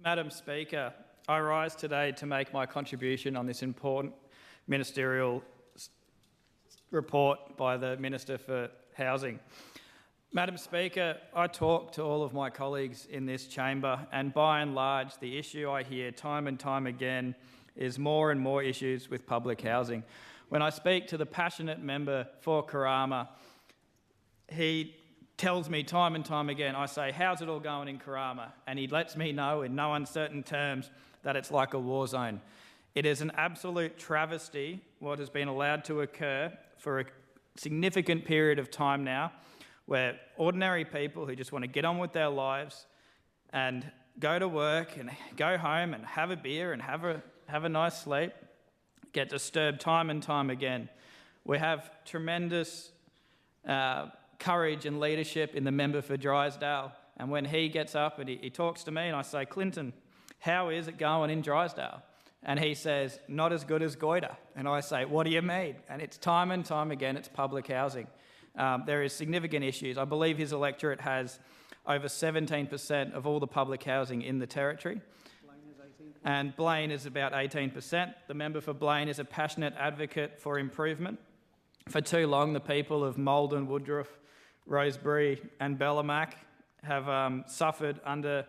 Madam Speaker, I rise today to make my contribution on this important ministerial report by the Minister for Housing. Madam Speaker, I talk to all of my colleagues in this chamber, and by and large the issue I hear time and time again is more and more issues with public housing. When I speak to the passionate member for Karama, he tells me time and time again, I say, how's it all going in Karama? And he lets me know in no uncertain terms that it's like a war zone. It is an absolute travesty what has been allowed to occur for a significant period of time now, where ordinary people who just want to get on with their lives and go to work and go home and have a beer and have a nice sleep get disturbed time and time again. We have tremendous courage and leadership in the member for Drysdale, and when he gets up and he talks to me and I say, Clinton, how is it going in Drysdale? And he says, not as good as Goyder. And I say, what do you mean? And it's time and time again, it's public housing. There is significant issues. I believe his electorate has over 17% of all the public housing in the territory. And Blaine is about 18%. The member for Blaine is a passionate advocate for improvement. For too long, the people of Maldon, Woodruff, Rosebery and Bellarmac have suffered under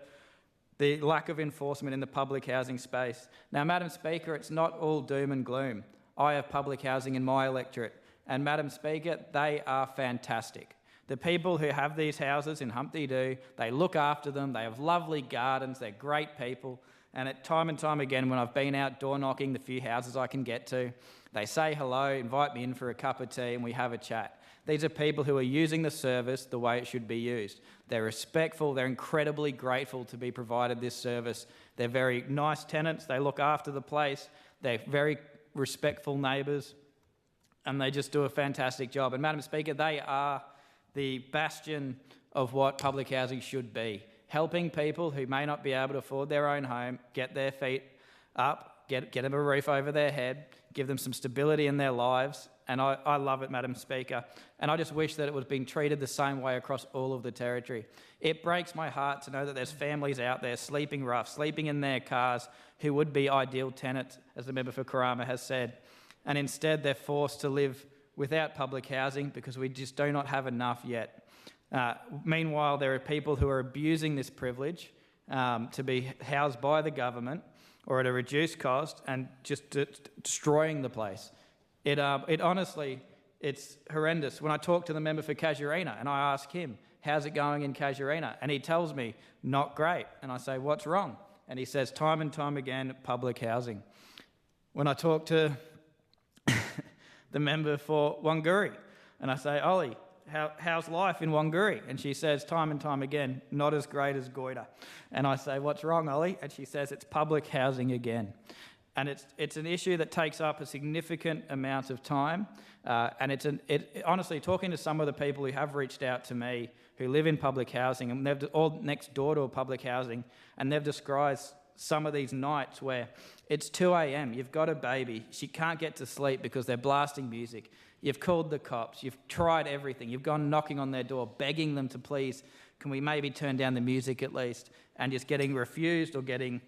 the lack of enforcement in the public housing space. Now, Madam Speaker, it's not all doom and gloom. I have public housing in my electorate, and Madam Speaker, they are fantastic. The people who have these houses in Humpty Doo, they look after them, they have lovely gardens, they're great people, and time again when I've been out door knocking the few houses I can get to, they say hello, invite me in for a cup of tea and we have a chat. These are people who are using the service the way it should be used. They're respectful, they're incredibly grateful to be provided this service. They're very nice tenants, they look after the place, they're very respectful neighbours, and they just do a fantastic job. And Madam Speaker, they are the bastion of what public housing should be. Helping people who may not be able to afford their own home get their feet up, get them a roof over their head, give them some stability in their lives, and I love it, Madam Speaker. And I just wish that it was being treated the same way across all of the territory. It breaks my heart to know that there's families out there sleeping rough, sleeping in their cars, who would be ideal tenants, as the member for Karama has said, and instead they're forced to live without public housing because we just do not have enough yet. Meanwhile, there are people who are abusing this privilege to be housed by the government or at a reduced cost and just destroying the place. It honestly, it's horrendous. When I talk to the member for Casuarina and I ask him, how's it going in Casuarina? And he tells me, not great. And I say, what's wrong? And he says, time and time again, public housing. When I talk to the member for Wanguri and I say, Ollie, how's life in Wanguri? And she says time and time again, not as great as Goyder. And I say, what's wrong, Ollie? And she says, it's public housing again. And it's an issue that takes up a significant amount of time. And honestly, talking to some of the people who have reached out to me who live in public housing, and they're all next door to a public housing, and they've described some of these nights where it's 2 a.m, you've got a baby, she can't get to sleep because they're blasting music, you've called the cops, you've tried everything, you've gone knocking on their door, begging them to please, can we maybe turn down the music at least, and just getting refused or getting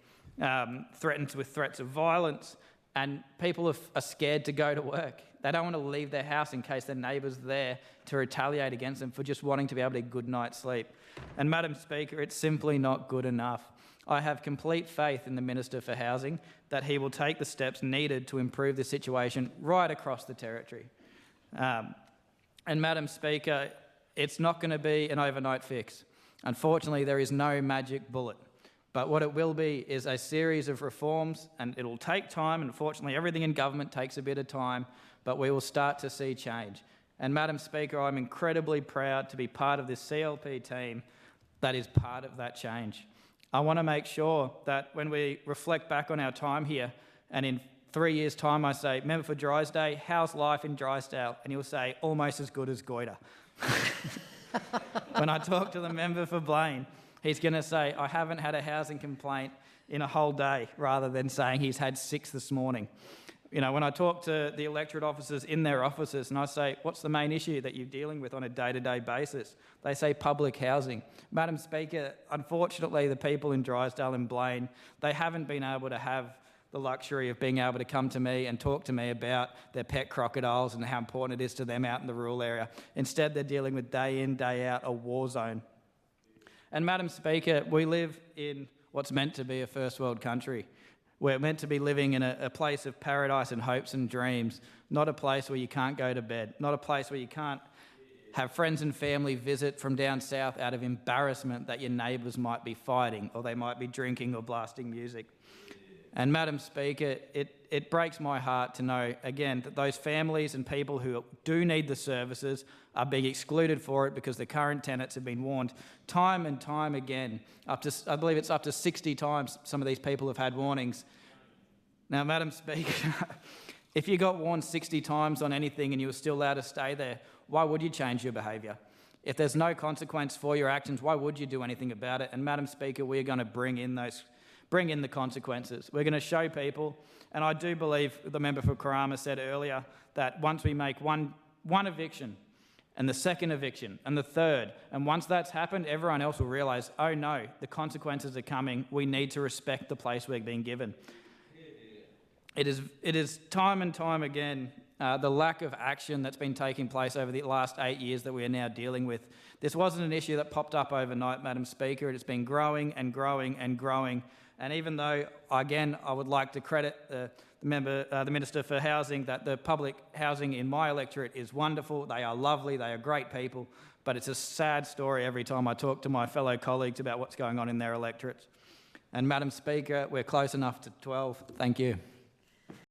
threatened with threats of violence, and people are scared to go to work. They don't want to leave their house in case their neighbour's there to retaliate against them for just wanting to be able to get a good night's sleep. And Madam Speaker, it's simply not good enough. I have complete faith in the Minister for Housing that he will take the steps needed to improve the situation right across the territory. And Madam Speaker, it's not going to be an overnight fix. Unfortunately, there is no magic bullet. But what it will be is a series of reforms, and it'll take time. Unfortunately, everything in government takes a bit of time, but we will start to see change. And Madam Speaker, I'm incredibly proud to be part of this CLP team that is part of that change. I want to make sure that when we reflect back on our time here, and in 3 years' time I say, member for Drysdale, how's life in Drysdale? And he'll say, almost as good as Goyder. When I talk to the member for Blaine, he's going to say, I haven't had a housing complaint in a whole day, rather than saying he's had 6 this morning. When I talk to the electorate officers in their offices and I say, what's the main issue that you're dealing with on a day-to-day basis? They say public housing. Madam Speaker, unfortunately, the people in Drysdale and Blaine, they haven't been able to have the luxury of being able to come to me and talk to me about their pet crocodiles and how important it is to them out in the rural area. Instead, they're dealing with day in, day out, a war zone. And Madam Speaker, we live in what's meant to be a first world country. We're meant to be living in a place of paradise and hopes and dreams, not a place where you can't go to bed, not a place where you can't have friends and family visit from down south out of embarrassment that your neighbours might be fighting or they might be drinking or blasting music. And Madam Speaker, it breaks my heart to know, again, that those families and people who do need the services are being excluded for it because the current tenants have been warned time and time again. I believe it's up to 60 times some of these people have had warnings. Now, Madam Speaker, if you got warned 60 times on anything and you were still allowed to stay there, why would you change your behaviour? If there's no consequence for your actions, why would you do anything about it? And Madam Speaker, we're going to bring in the consequences. We're going to show people, and I do believe the member for Karama said earlier that once we make one eviction and the second eviction and the third, and once that's happened, everyone else will realise, oh no, the consequences are coming. We need to respect the place we're being given. It is time and time again the lack of action that's been taking place over the last 8 years that we are now dealing with. This wasn't an issue that popped up overnight, Madam Speaker. It has been growing and growing and growing. And even though, again, I would like to credit the Minister for Housing that the public housing in my electorate is wonderful, they are lovely, they are great people, but it's a sad story every time I talk to my fellow colleagues about what's going on in their electorates. And Madam Speaker, we're close enough to 12. Thank you.